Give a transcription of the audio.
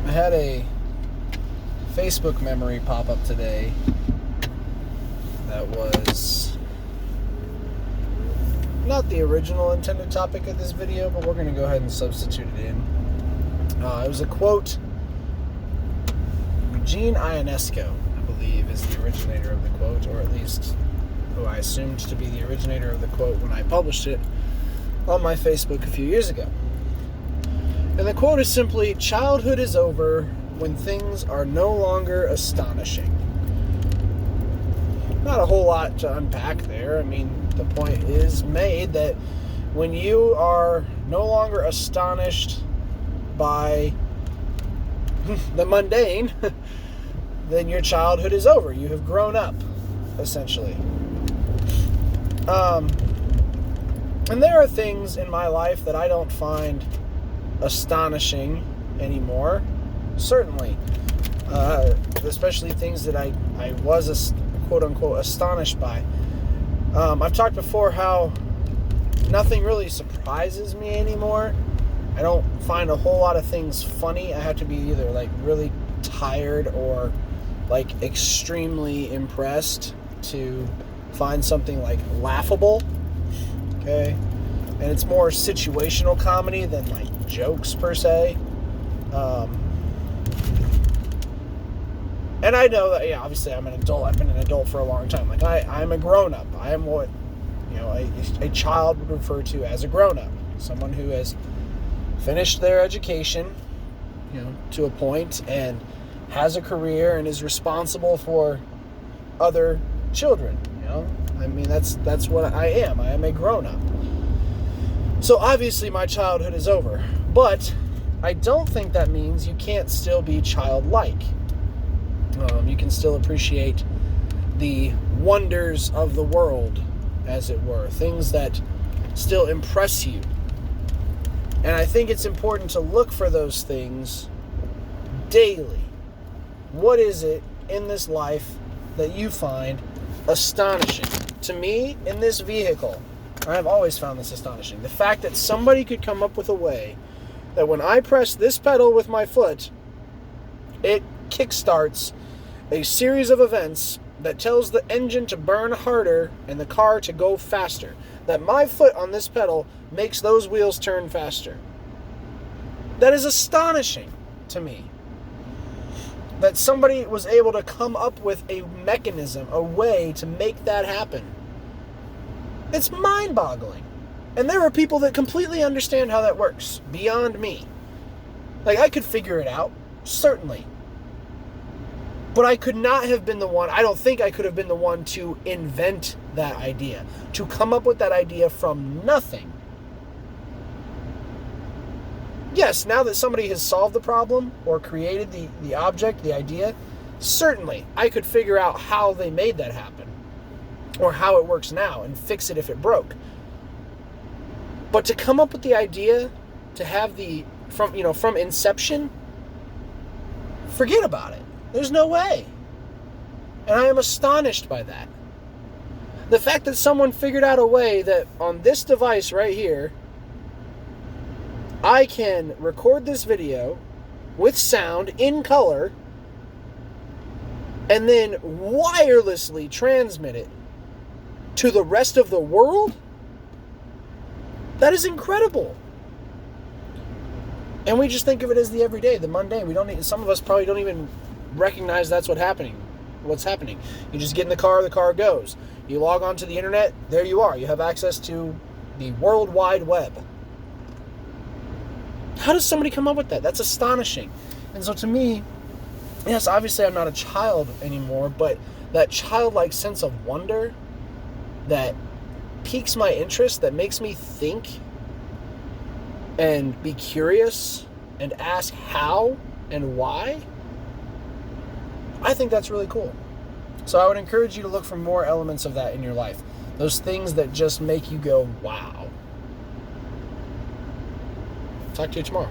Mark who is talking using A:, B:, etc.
A: I had a Facebook memory pop up today that was not the original intended topic of this video, but we're going to go ahead and substitute it in. It was a quote. Eugene Ionesco, I believe, is the originator of the quote, or at least who I assumed to be the originator of the quote when I published it on my Facebook a few years ago. And the quote is simply, "Childhood is over when things are no longer astonishing." Not a whole lot to unpack there. I mean, the point is made that when you are no longer astonished by the mundane, then your childhood is over. You have grown up, essentially. And there are things in my life that I don't find astonishing anymore. Certainly. Especially things that I was, quote-unquote, astonished by. I've talked before how nothing really surprises me anymore. I don't find a whole lot of things funny. I have to be either like really tired or like extremely impressed to find something like laughable. Okay? And it's more situational comedy than like jokes per se. And I know that, yeah, obviously I'm an adult. I've been an adult for a long time. Like I'm a grown-up. I am what, a child would refer to as a grown-up. Someone who has finished their education, to a point and has a career and is responsible for other children, I mean, that's what I am. I am a grown-up. So obviously my childhood is over. But I don't think that means you can't still be childlike. You can still appreciate the wonders of the world, as it were. Things that still impress you. And I think it's important to look for those things daily. What is it in this life that you find astonishing? To me, in this vehicle, I have always found this astonishing. The fact that somebody could come up with a way that when I press this pedal with my foot, it kickstarts a series of events that tells the engine to burn harder and the car to go faster. That my foot on this pedal makes those wheels turn faster. That is astonishing to me. That somebody was able to come up with a mechanism, a way to make that happen. It's mind-boggling. And there are people that completely understand how that works, beyond me. Like, I could figure it out, certainly. But I could not have been the one, I don't think I could have been the one to invent that idea. To come up with that idea from nothing. Yes, now that somebody has solved the problem or created the object, the idea, certainly I could figure out how they made that happen. Or how it works now and fix it if it broke. But to come up with the idea, to have from inception, forget about it. There's no way. And I am astonished by that. The fact that someone figured out a way that on this device right here, I can record this video with sound in color and then wirelessly transmit it to the rest of the world? That is incredible. And we just think of it as the everyday, the mundane. Some of us probably don't even recognize that's what's happening. You just get in the car goes. You log onto the internet, there you are. You have access to the World Wide Web. How does somebody come up with that? That's astonishing. And so to me, yes, obviously I'm not a child anymore, but that childlike sense of wonder that piques my interest, that makes me think and be curious and ask how and why, I think that's really cool. So I would encourage you to look for more elements of that in your life. Those things that just make you go, wow. Talk to you tomorrow.